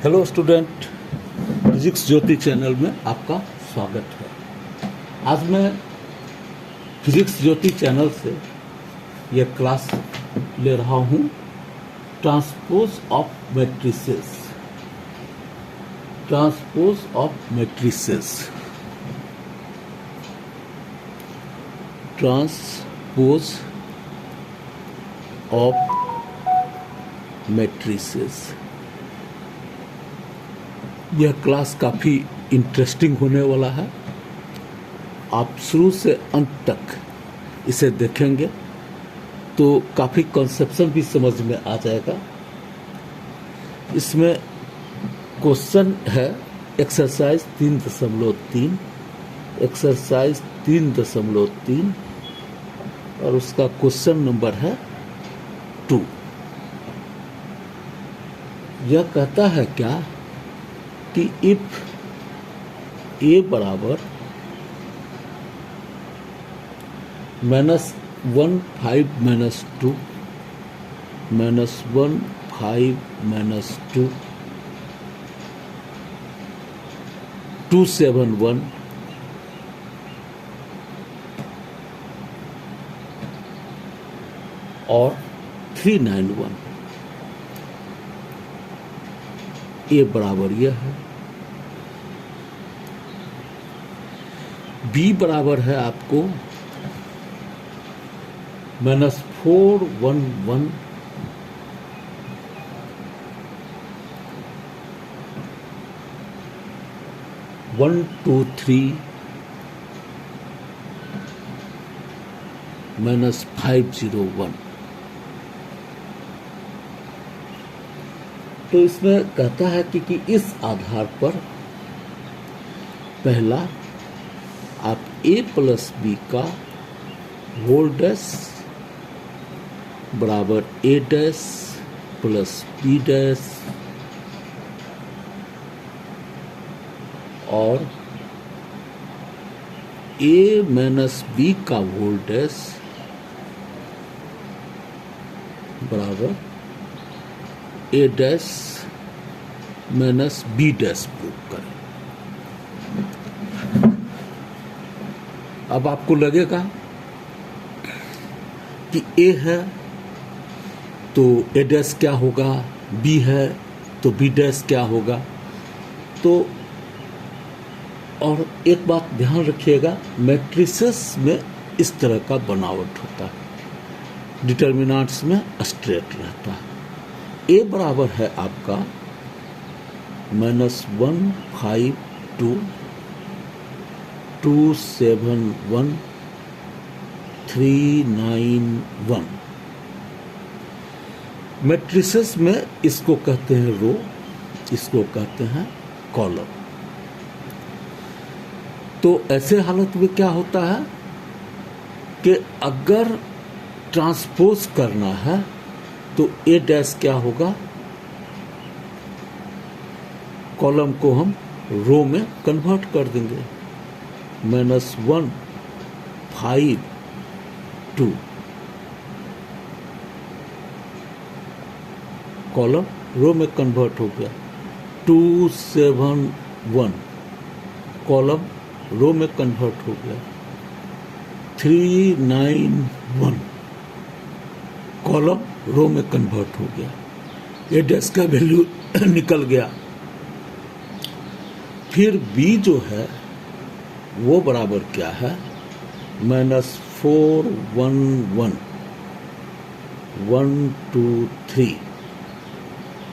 Hello student, physics ज्योति channel में आपका स्वागत है। आज मैं फिजिक्स ज्योति चैनल से यह क्लास ले रहा हूँ transpose of matrices. Transpose of matrices. Transpose of matrices. यह क्लास काफ़ी इंटरेस्टिंग होने वाला है। आप शुरू से अंत तक इसे देखेंगे तो काफ़ी कॉन्सेप्शन भी समझ में आ जाएगा। इसमें क्वेश्चन है एक्सरसाइज 3.3, एक्सरसाइज 3.3 और उसका क्वेश्चन नंबर है 2। यह कहता है क्या कि इफ ए बराबर -1 5 -2 -1 5 -2 2 7 1 और 3 9 1। ए बराबर यह है। बी बराबर है आपको -4 1 1 1 2 3 -5 0 1। तो इसमें कहता है कि इस आधार पर पहला आप a प्लस बी का होल डैश बराबर a dash plus b dash और a माइनस b का होल डैश बराबर a dash minus b dash prove करें। अब आपको लगेगा कि a है तो a डैश क्या होगा, b है तो b डैश क्या होगा। तो और एक बात ध्यान रखिएगा, मैट्रिसेस में इस तरह का बनावट होता है, डिटर्मिनेंट्स में स्ट्रेट रहता है। a बराबर है आपका -1 5 2 2 7 1 3 9 1। मैट्रिसेस में इसको कहते हैं रो, इसको कहते हैं कॉलम। तो ऐसे हालत में क्या होता है कि अगर ट्रांसपोज करना है तो ए डैश क्या होगा, कॉलम को हम रो में कन्वर्ट कर देंगे। -1 5 2 कॉलम रो में कन्वर्ट हो गया। 2 7 1 कॉलम रो में कन्वर्ट हो गया। 3 9 1 कॉलम रो में कन्वर्ट हो गया। ए डैश का वैल्यू निकल गया। फिर b जो है वो बराबर क्या है, -4 1 1 1 2 3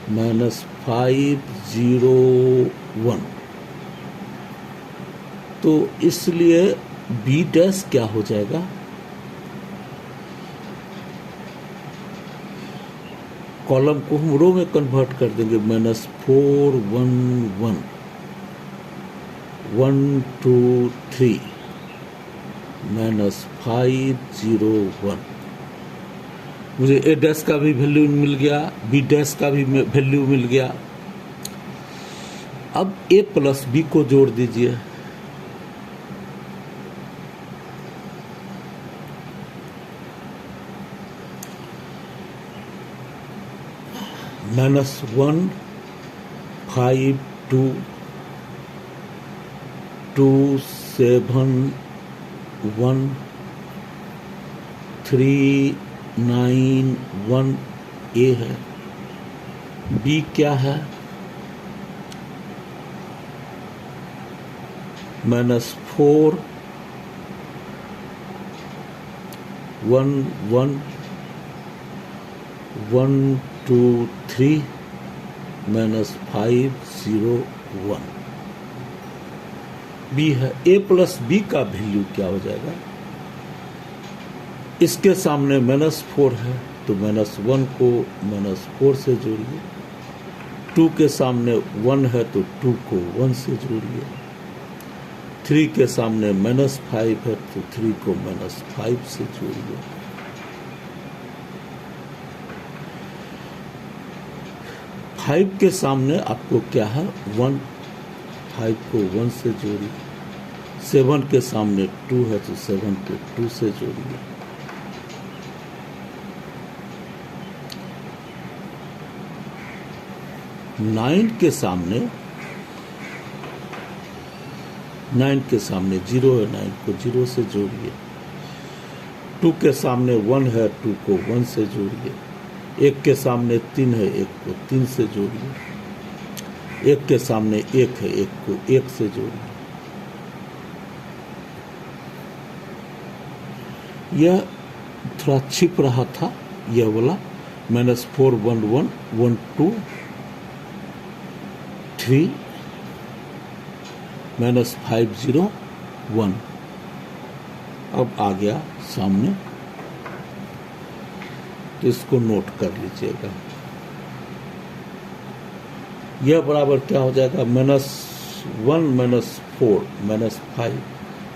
-5 0 1। तो इसलिए b डैश क्या हो जाएगा, कॉलम को हम रो में कन्वर्ट कर देंगे। -4 1 1 1 2 3 -5 0 1। मुझे ए डैश का भी वैल्यू मिल गया, बी डैश का भी वैल्यू मिल गया। अब ए प्लस बी को जोड़ दीजिए। -1 5 2 2 7 1 3 9 1 ए है। बी क्या है? -4 1 1 1 2 3 -5 0 1 बी है। ए प्लस बी का वैल्यू क्या हो जाएगा? इसके सामने -4 है तो -1 को -4 से जोड़िए। 2 के सामने 1 है तो 2 को 1 से जोड़िए। 3 के सामने -5 है तो 3 को -5 से जोड़िए। फाइव के सामने आपको क्या है? 1। 5 को 1 से जोड़िए। 7 के सामने 2 है तो 7 को 2 से जोड़िए। 9 के सामने 0 है, 9 को 0 से जोड़िए। 2 के सामने 1 है, 2 को 1 से जोड़िए। 1 के सामने 3 है, 1 को 3 से जोड़िए। 1 के सामने 1 है, 1 को 1 से जोड़िए। यह थोड़ा छिप रहा था, यह वाला -4 1 1 1 2 3 -5 0 1 अब आ गया सामने, तो इसको नोट कर लीजिएगा। यह बराबर क्या हो जाएगा? -1 -4 -5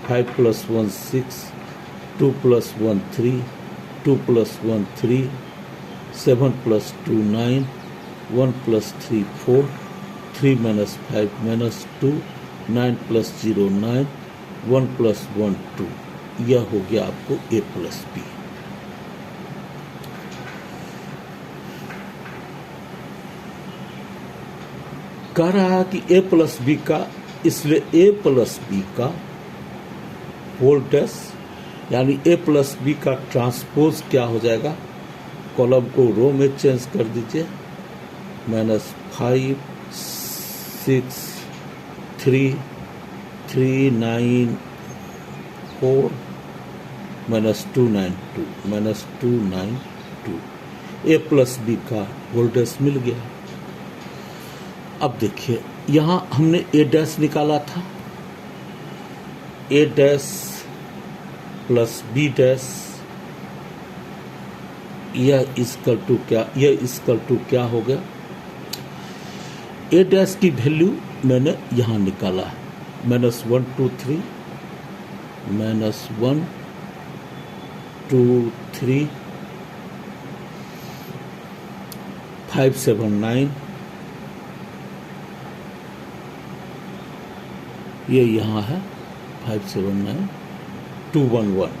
5 + 1 6 2 + 1 3 2 + 1 3 7 + 2 9 1 + 3 4 3 -5 -2 9 + 0 9 1 + 1 2 यह हो गया आपको A + B। कह रहा है कि A + B का, इसलिए A + B का होल डैश यानी A + B का ट्रांसपोज क्या हो जाएगा? कॉलम को रो में चेंज कर दीजिए। -5 6 3 3 9 4 -2 9 2 -2 9 2 A + B का होल डैश मिल गया। अब देखिए यहां हमने A' निकाला था। A' + B' यह इक्वल टू क्या? यह इक्वल टू क्या हो गया? A' की वैल्यू मैंने यहां निकाला है। -1 2 3 -1 2 3 5 7 9 ये यहाँ है 5 7 9 2 1 1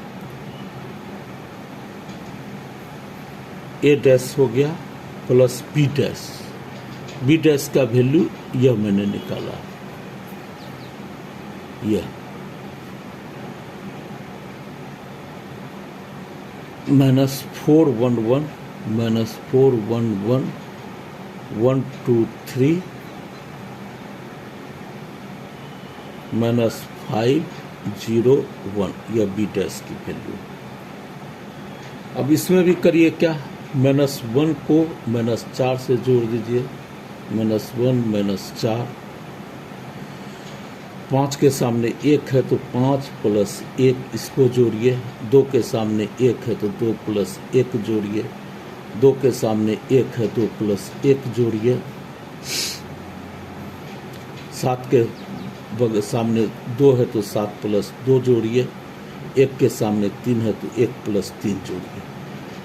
A' हो गया प्लस B' का वैल्यू यह मैंने निकाला। यह -4 1 1 -4 1 1 1 2 3 -5 0 1 यह B' की वैल्यू। अब इसमें भी करिए क्या? -1 को -4 से जोड़ दीजिए। -1 -4 5 के सामने 1 है तो 5 + 1 इसको जोड़िए। 2 के सामने 1 है तो 2 + 1 जोड़िए। 2 के सामने 1 है 2 + 1 जोड़िए। 7 के सामने 2 है तो 7 + 2 जोड़िए। 1 के सामने 3 है तो 1 + 3 जोड़िए।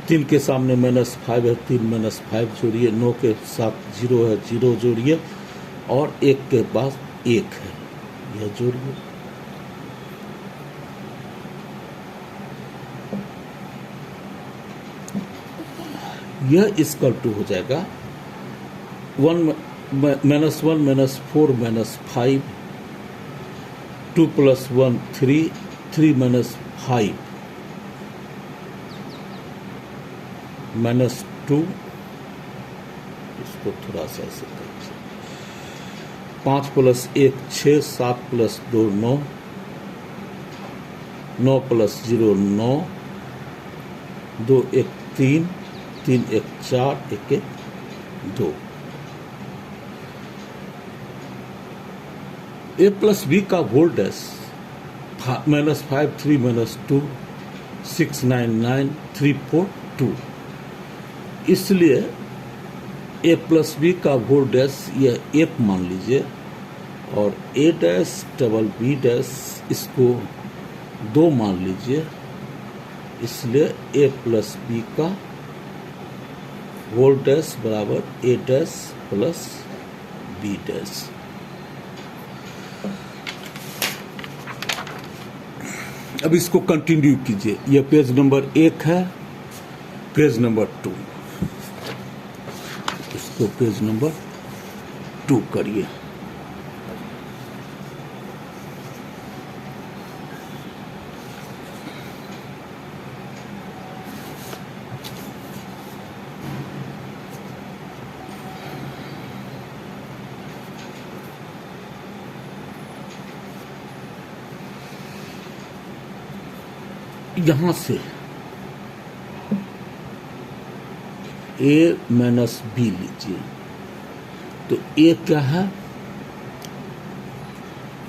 3 के सामने -5 है 3 -5 जोड़िए। 9 के साथ 0 है 0 जोड़िए और 1 के पास 1 है यह जोड़िए। यह इक्वल टू हो जाएगा 1 -1 -4 -5, 2 + 1 3, 3 - 5 -2, इसको थोड़ा सा ऐसे करें, 5 + 1 6, 7 + 2 9, 9 + 0 9, 2 1 3, 3 1 4, 1 1 2। a + b का होल डैश -5 3 -2 6 9 9 3 4 2, इसलिए a + b का होल डैश यह 1 मान लीजिए, और a dash double b dash इसको 2 मान लीजिए, इसलिए a + b का होल डैश बराबर a डैश + b डैश। अब इसको कंटिन्यू कीजिए, यह पेज नंबर 1 है, पेज नंबर 2, इसको पेज नंबर 2 करिए। यहां से a - b लीजिए, तो a क्या है,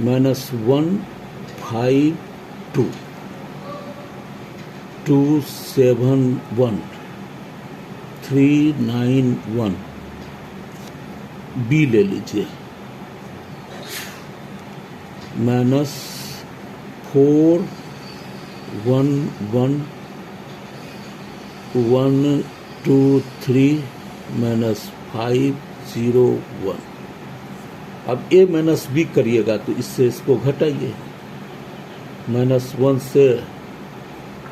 -1 5 2 2 7 1 3 9 1, b ले लीजिए, -4 1 1 1 2 3 -5 0 1। अब a - b करिएगा तो इससे इसको घटाइए, -1 से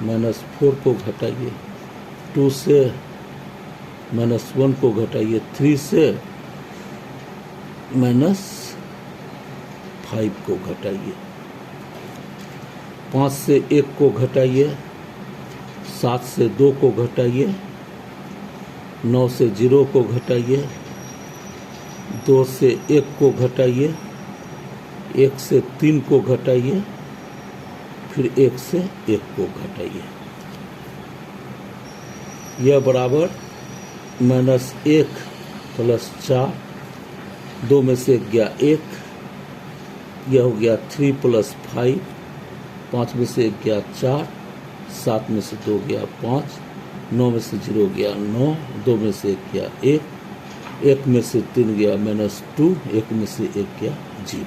-4 को घटाइए, 2 से -1 को घटाइए, 3 से -5 को घटाइए, 5 से 1 को घटाइए, 7 से 2 को घटाइए, 9 से 0 को घटाइए, 2 से 1 को घटाइए, 1 से 3 को घटाइए, फिर 1 से 1 को घटाइए, यह बराबर -1 + 4, 2 में से गया 1, यह हो गया 3 + 5, 5 में से 1 गया 4, 7 में से 2 गया 5, 9 में से 0 गया 9, 2 में से 1 गया 1, 1 में से 3 गया -2, 1 में से 1 गया 0,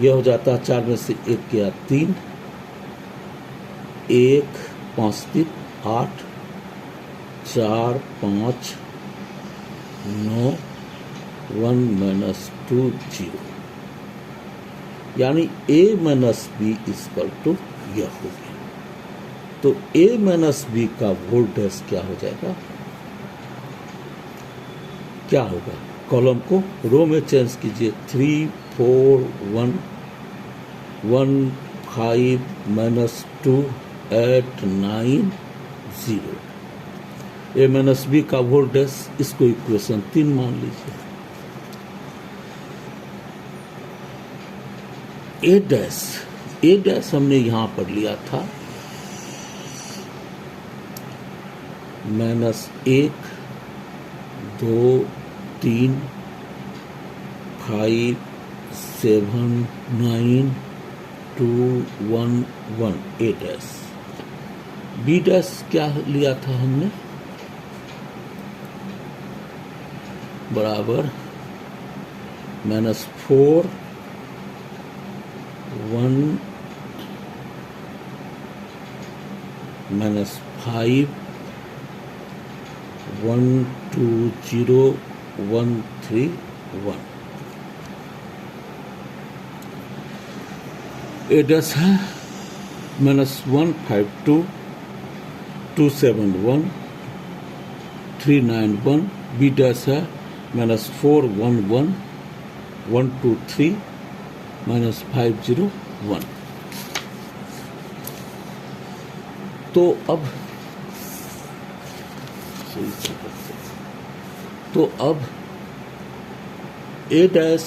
यह हो जाता है 4 में से 1 गया 3, 1 5 3 8, 4 5 9 1 -2 0, यानी a - b = यह हो गया। तो a - b का होल डैश क्या हो जाएगा, क्या होगा, कॉलम को रो में चेंज कीजिए, 3 4 1 1 5 -2 8 9 0, a - b का होल डैश, इसको इक्वेशन 3 मान लीजिए। a डैश हमने यहां पर लिया था -1 2 3 5 7 9 2 1 1, a डैश। b डैश क्या लिया था हमने, बराबर -4 1 -5 1 2 0 1 3 1, a डैश है -1 5 2 2 7 1 3 9 1, b डैश है माइनस 4 1 1 1 2 3 माइनस 5 0 1। तो अब ए डैश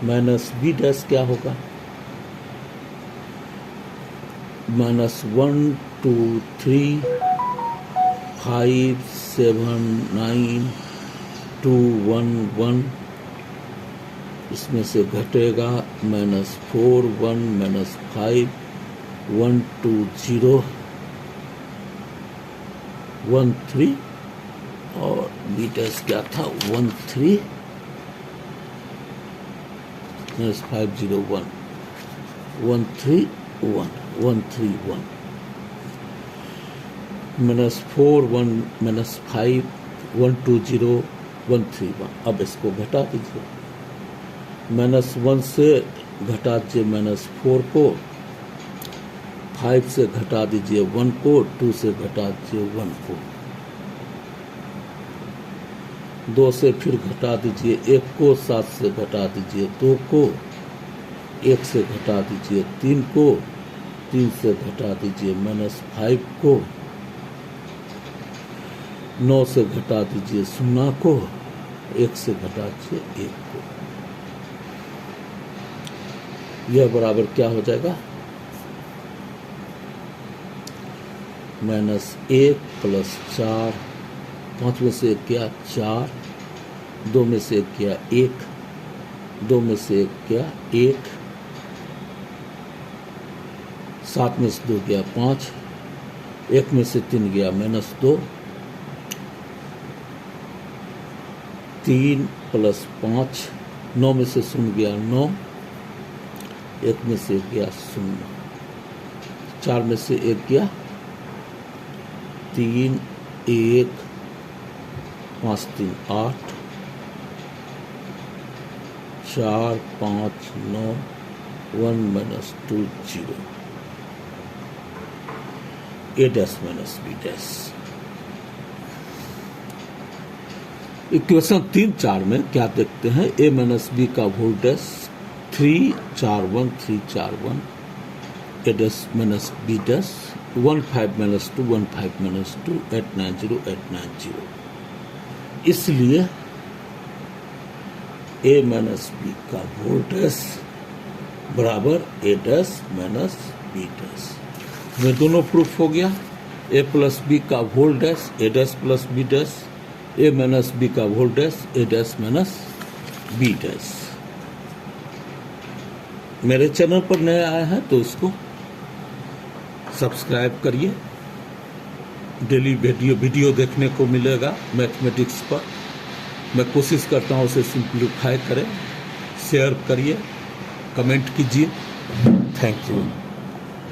माइनस बी डैश क्या होगा? माइनस 1 2 3 5 7 9 2 1 1, इसमें से घटेगा माइनस 4 1 माइनस 5 1 2 0 1 3, और बी डैश क्या था? 1 3 माइनस 5 0 1 1 3 1 1 3 1 माइनस 4 1 माइनस 5 1 2 0 1 3 1। अब इसको घटा दीजिए, माइनस 1 से घटा दीजिए माइनस 4 को, 5 से घटा दीजिए 1 को, 2 से घटा दीजिए 1 को, 2 से फिर घटा दीजिए 1 को, 7 से घटा दीजिए 2 को, 1 से घटा दीजिए 3 को, 3 से घटा दीजिए माइनस 5 को, 9 से घटा दीजिए 0 को, 1 से घटा दीजिए 1 को। यह बराबर क्या हो जाएगा? माइनस 1 प्लस 4, 5 में से 1 गया 4, 2 में से 1 गया 1, 2 में से 1 गया 1, 7 में से 2 गया 5, 1 में से 3 गया माइनस 2, 3 प्लस 5, 9 में से 0 गया 9, 1 में से 1 गया 0, 4 में से 1 गया 3 1 5 3 8 4 5 9 1 minus 2 0। A dash minus B dash. Equation 3 4 में क्या देखते हैं? ए माइनस बी का whole dash 3 4 1 3 4 1, A dash minus B dash 1 5 minus 2 1 5 minus 2 8 9 0 8 9 0। इसलिए ए माइनस बी का होल डैश बराबर A dash minus B dash. में दोनों प्रूफ हो गया। ए प्लस बी का होल डैश ए डैश प्लस बी डैश, ए minus B का whole dash ए dash minus B dash. मेरे चैनल पर नए आए हैं तो इसको सब्सक्राइब करिए। डेली वीडियो देखने को मिलेगा मैथमेटिक्स पर। मैं कोशिश करता हूँ उसे सिंप्लीफाई करें। शेयर करिए, कमेंट कीजिए। Thank you.